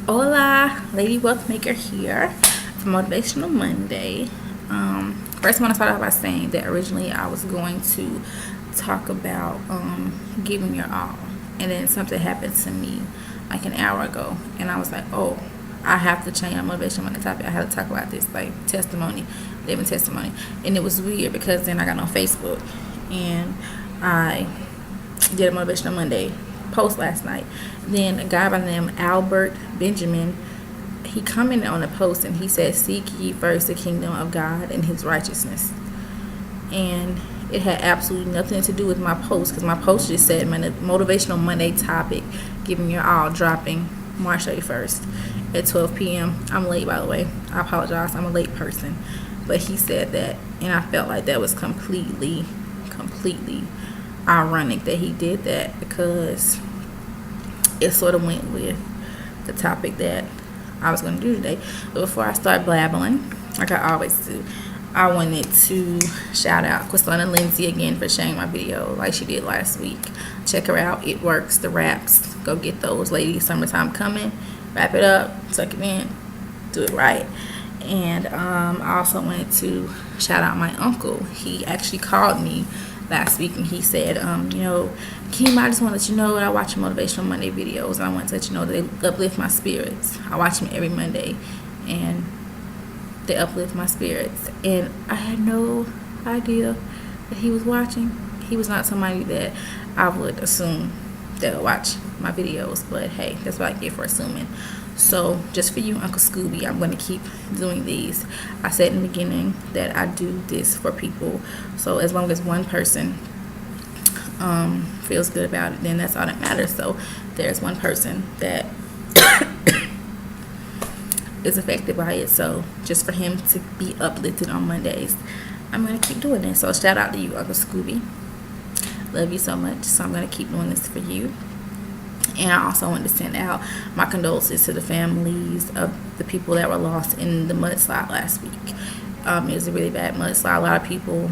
Hola, Lady Wealth Maker here for Motivational Monday. First, I want to start off by saying that originally I was going to talk about giving your all, and then something happened to me like an hour ago, and I was like, oh, I have to change my Motivational Monday topic. I have to talk about this, like testimony, living testimony. And it was weird because then I got on Facebook and I did a Motivational Monday post last night. Then a guy by the name Albert Benjamin, he commented on the post and he said, "Seek ye first the kingdom of God and his righteousness." And it had absolutely nothing to do with my post, because my post just said Motivational Monday topic, giving your all, dropping March 31st at 12 p.m. I'm late, by the way. I apologize. I'm a late person. But he said that, and I felt like that was completely ironic that he did that, because it sort of went with the topic that I was going to do today. But before I start blabbling, like I always do, I wanted to shout out Christina Lindsay again for sharing my video like she did last week. Check her out. It works. The wraps. Go get those, ladies. Summertime coming. Wrap it up. Tuck it in. Do it right. And I also wanted to shout out my uncle. He actually called me last week and he said, Kim, I just want to let you know that I watch your Motivational Monday videos, and I want to let you know that they uplift my spirits. I watch them every Monday and they uplift my spirits. And I had no idea that he was watching. He was not somebody that I would assume that would watch my videos, but hey, that's what I get for assuming. So just for you, Uncle Scooby, I'm going to keep doing these. I said in the beginning that I do this for people. So as long as one person feels good about it, then that's all that matters. So there's one person that is affected by it. So just for him to be uplifted on Mondays, I'm going to keep doing it. So shout out to you, Uncle Scooby. Love you so much. So I'm going to keep doing this for you. And I also want to send out my condolences to the families of the people that were lost in the mudslide last week. It was a really bad mudslide. A lot of people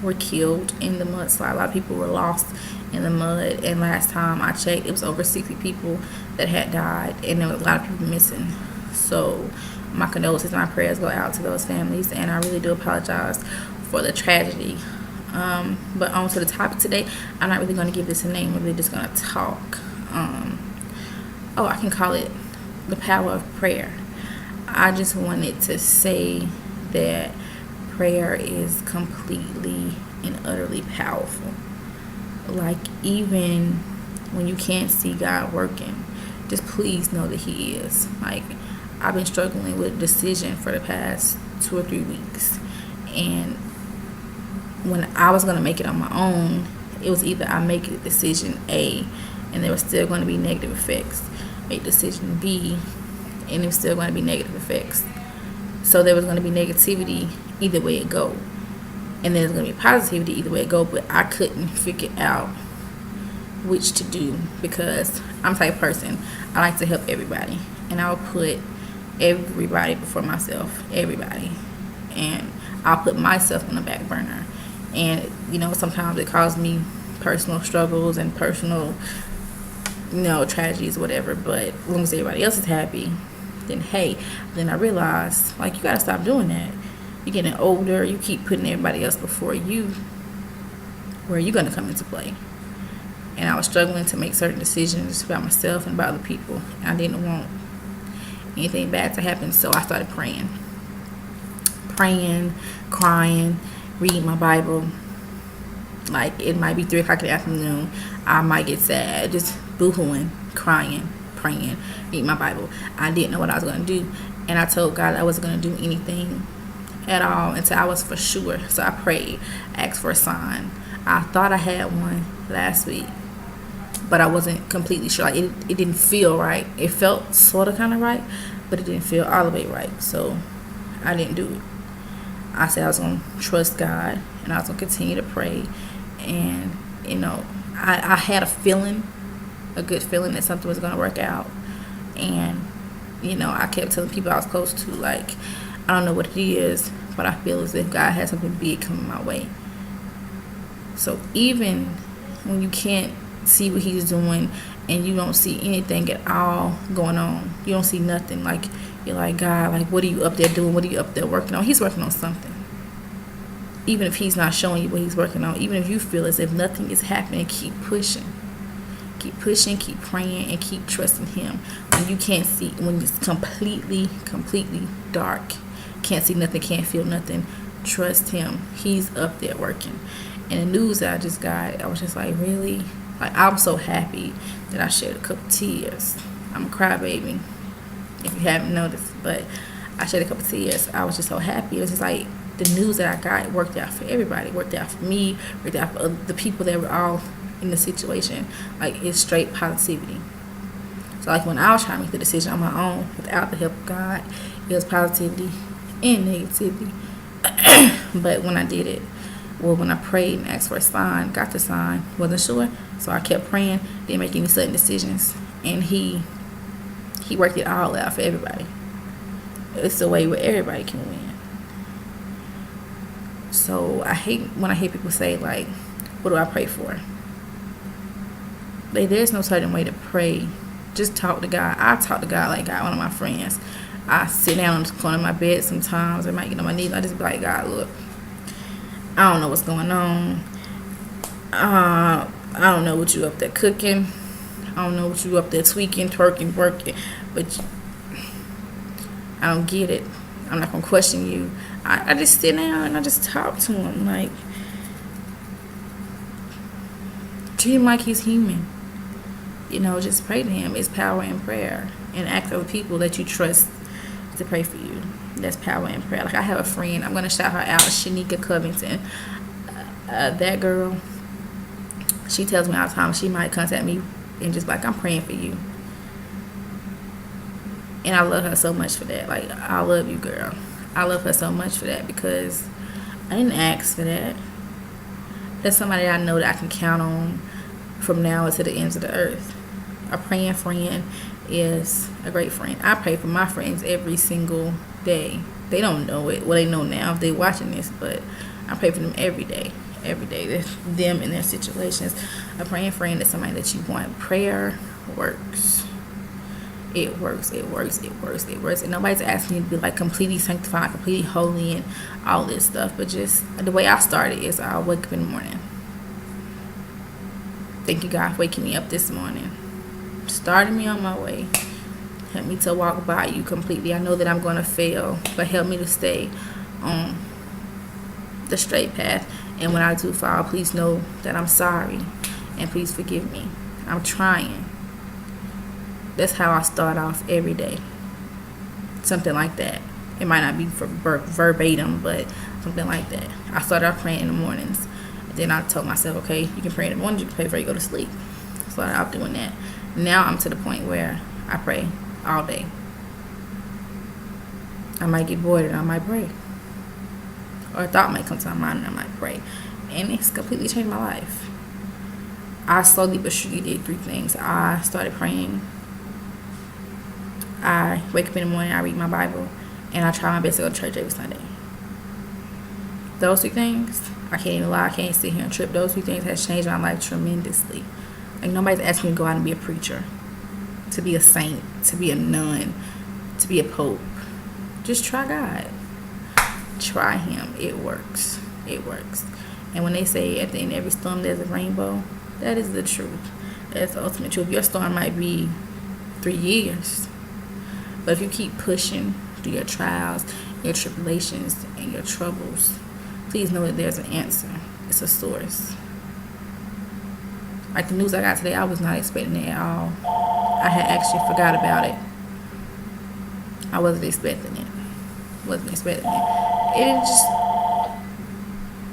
were killed in the mudslide. A lot of people were lost in the mud. And last time I checked, it was over 60 people that had died, and there was a lot of people missing. So my condolences, my prayers go out to those families, and I really do apologize for the tragedy. But on to the topic today. I'm not really going to give this a name. I'm really just going to talk. I can call it the power of prayer. I just wanted to say that prayer is completely and utterly powerful. Like, even when you can't see God working, just please know that he is. Like, I've been struggling with a decision for the past 2 or 3 weeks, and when I was going to make it on my own, it was either I make a decision A and there was still going to be negative effects, make decision B and there was still going to be negative effects. So there was going to be negativity either way it go, and there's going to be positivity either way it go. But I couldn't figure out which to do, because I'm the type of person, I like to help everybody, and I'll put everybody before myself, everybody, and I'll put myself on the back burner. And sometimes it causes me personal struggles and personal tragedies, whatever. But as long as everybody else is happy, then hey. Then I realized, like, you gotta stop doing that. You're getting older, you keep putting everybody else before you. Where are you gonna come into play? And I was struggling to make certain decisions about myself and about other people, and I didn't want anything bad to happen. So I started praying, crying, reading my Bible. Like, it might be 3 o'clock in the afternoon, I might get sad, just boo-hooing, crying, praying, reading my Bible. I didn't know what I was going to do, and I told God I wasn't going to do anything at all until I was for sure. So I prayed, asked for a sign. I thought I had one last week, but I wasn't completely sure. Like, it didn't feel right. It felt sort of kind of right, but it didn't feel all the way right. So I didn't do it. I said I was going to trust God, and I was going to continue to pray. And I had a good feeling that something was going to work out. And I kept telling people I was close to, like, I don't know what it is, but I feel as if God has something big coming my way. So even when you can't see what he's doing and you don't see anything at all going on. You don't see nothing. Like, you're like, God, like, what are you up there doing? What are you up there working on? He's working on something. Even if he's not showing you what he's working on, even if you feel as if nothing is happening, keep pushing. Keep pushing, keep praying, and keep trusting him. When you can't see, when it's completely dark, can't see nothing, can't feel nothing, trust him. He's up there working. And the news that I just got, I was just like, really? Like, I'm so happy that I shed a couple tears. I'm a crybaby, if you haven't noticed, but I shed a couple tears. I was just so happy. It was just like the news that I got worked out for everybody. Worked out for me, worked out for the people that were all in the situation. Like, it's straight positivity. So, like, when I was trying to make the decision on my own without the help of God, it was positivity and negativity. But when I did it, well, when I prayed and asked for a sign, got the sign, wasn't sure, so I kept praying, didn't make any sudden decisions, and he worked it all out for everybody. It's the way where everybody can win. So I hate when I hear people say, like, what do I pray for? Like, there's no certain way to pray. Just talk to God. I talk to God like God, one of my friends. I sit down on the corner of my bed sometimes. I might get on my knees. I just be like, God, look, I don't know what's going on. I don't know what you up there cooking. I don't know what you up there tweaking, twerking, working. But I don't get it. I'm not going to question you. I just sit down and I just talk to him. Like, treat him like he's human. You know, just pray to him. It's power in prayer. And ask other people that you trust to pray for you. That's power in prayer. Like, I have a friend. I'm going to shout her out, Shanika Covington. That girl, she tells me all the time she might contact me and just like, I'm praying for you. And I love her so much for that. Like, I love you, girl. I love her so much for that because I didn't ask for that. That's somebody I know that I can count on from now to the ends of the earth. A praying friend is a great friend. I pray for my friends every single day. They don't know it. Well, they know now if they're watching this, but I pray for them every day. Every day. That's them in their situations. A praying friend is somebody that you want. Prayer works. It works. It works. It works. It works. And nobody's asking you to be like completely sanctified, completely holy, and all this stuff. But just the way I started is I wake up in the morning. Thank you, God, for waking me up this morning. Starting me on my way. Help me to walk by you completely. I know that I'm going to fail, but help me to stay on the straight path. And when I do fall, please know that I'm sorry. And please forgive me. I'm trying. That's how I start off every day. Something like that. It might not be for verbatim, but something like that. I started off praying in the mornings. And then I told myself, okay, you can pray in the morning, you can pray before you go to sleep. Started off doing that. Now I'm to the point where I pray all day. I might get bored and I might pray. Or a thought might come to my mind and I might pray. And it's completely changed my life. I slowly but surely did 3 things. I started praying. I wake up in the morning, I read my Bible, and I try my best to go to church every Sunday. Those 3 things, I can't even lie, I can't sit here and trip. Those 3 things has changed my life tremendously. Like, nobody's asking me to go out and be a preacher, to be a saint, to be a nun, to be a pope. Just try God. Try him. It works. It works. And when they say at the end of every storm there's a rainbow, that is the truth. That's the ultimate truth. Your storm might be 3 years. But if you keep pushing through your trials, your tribulations, and your troubles, please know that there's an answer. It's a source. Like the news I got today, I was not expecting it at all. I had actually forgot about it. I wasn't expecting it. It just,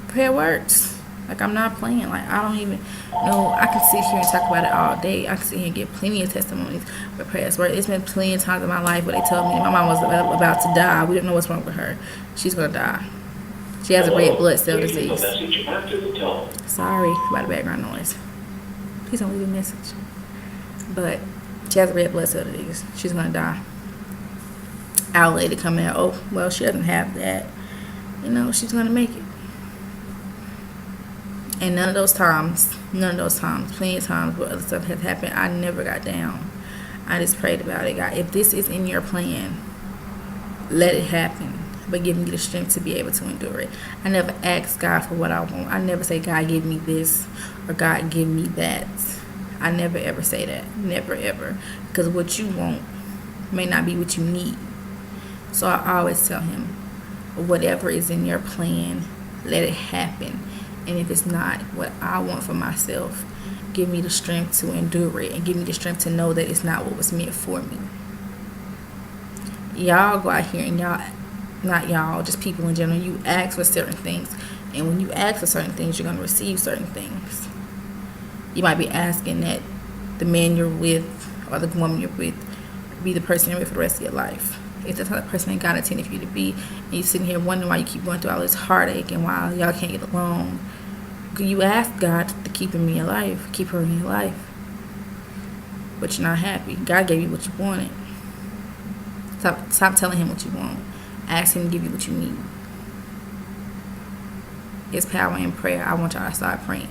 prayer works. Like, I'm not playing. Like, I don't even know. I can sit here and talk about it all day. I can sit here and get plenty of testimonies where prayers work. It's been plenty of times in my life where they told me my mom was about to die. We didn't know what's wrong with her. She's going to die. She has a red blood cell disease. Sorry about the background noise. Please don't leave a message. But she has a red blood cell disease. She's going to die. Our lady come in, oh, well, she doesn't have that. You know, she's going to make it. And none of those times, plenty of times where other stuff has happened, I never got down. I just prayed about it. God, if this is in your plan, let it happen. But give me the strength to be able to endure it. I never ask God for what I want. I never say, God, give me this, or God, give me that. I never ever say that. Never ever. Because what you want may not be what you need. So I always tell him, whatever is in your plan, let it happen. And if it's not what I want for myself, give me the strength to endure it, and give me the strength to know that it's not what was meant for me. Y'all go out here and not y'all, just people in general, you ask for certain things. And when you ask for certain things, you're going to receive certain things. You might be asking that the man you're with or the woman you're with be the person you're with for the rest of your life. If that's not the person that God intended for you to be, and you're sitting here wondering why you keep going through all this heartache and why y'all can't get along, you ask God to keep him in your life, keep her in your life, but you're not happy. God gave you what you wanted. Stop telling him what you want. Ask him to give you what you need. It's power in prayer. I want y'all to start praying.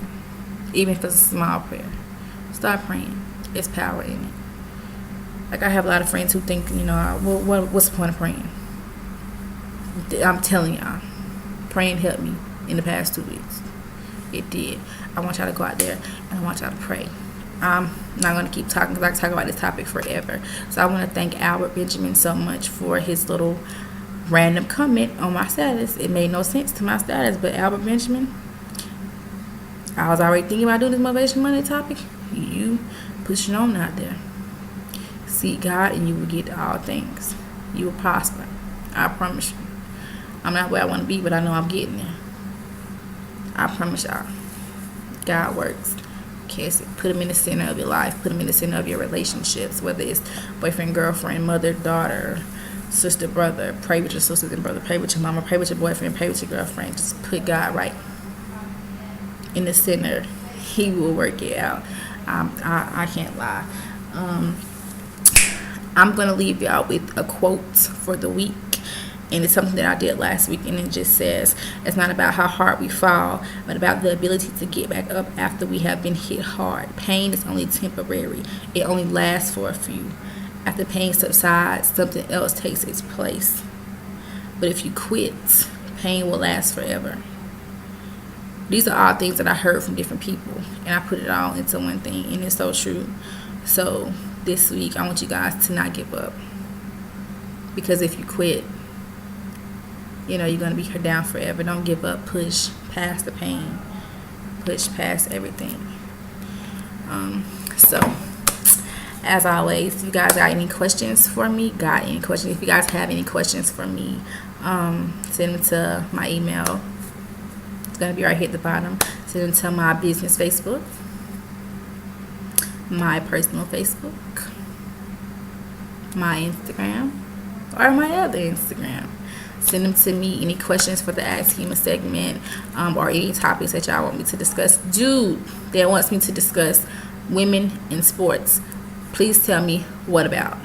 Even if it's a small prayer. Start praying. It's power in it. Like, I have a lot of friends who think, what's the point of praying? I'm telling y'all, praying helped me in the past 2 weeks. It did. I want y'all to go out there and I want y'all to pray. I'm not going to keep talking because I can talk about this topic forever. So I want to thank Albert Benjamin so much for his little random comment on my status. It made no sense to my status, but Albert Benjamin, I was already thinking about doing this Motivational Monday topic. You pushing on out there. Seek God and you will get all things. You will prosper. I promise you. I'm not where I want to be, but I know I'm getting there. I promise y'all. God works. Put him in the center of your life. Put him in the center of your relationships, whether it's boyfriend, girlfriend, mother, daughter, sister, brother. Pray with your sisters and brother. Pray with your mama. Pray with your boyfriend. Pray with your girlfriend. Just put God right in the center. He will work it out. I can't lie. I'm going to leave y'all with a quote for the week. And it's something that I did last week, and it just says, it's not about how hard we fall, but about the ability to get back up after we have been hit hard. Pain is only temporary. It only lasts for a few. After pain subsides, something else takes its place. But if you quit, pain will last forever. These are all things that I heard from different people, and I put it all into one thing, and it's so true. So this week, I want you guys to not give up. Because if you quit, you're going to be down forever. Don't give up. Push past the pain. Push past everything. So, as always, if you guys got any questions for me, if you guys have any questions for me, send them to my email. It's going to be right here at the bottom. Send them to my business Facebook, my personal Facebook, my Instagram, or my other Instagram. Send them to me. Any questions for the Ask Hema segment, or any topics that y'all want me to discuss. Dude that wants me to discuss women in sports, please tell me what about.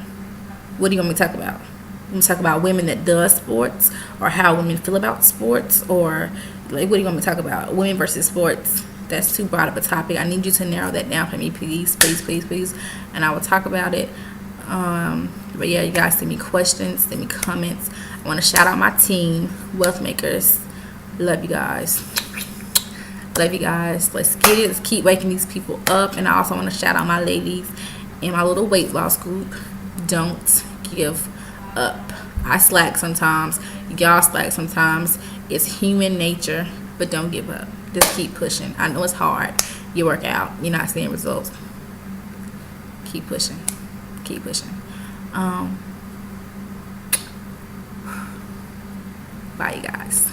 What do you want me to talk about? You want me to talk about women that does sports, or how women feel about sports, or like, what do you want me to talk about? Women versus sports. That's too broad of a topic. I need you to narrow that down for me, please, and I will talk about it. But yeah, you guys send me questions, send me comments. I want to shout out my team, Wealth Makers. Love you guys. Let's get it. Let's keep waking these people up. And I also want to shout out my ladies in my little weight loss group. Don't give up. I slack sometimes. Y'all slack sometimes. It's human nature, but don't give up. Just keep pushing. I know it's hard. You work out. You're not seeing results. Keep pushing. Bye, you guys.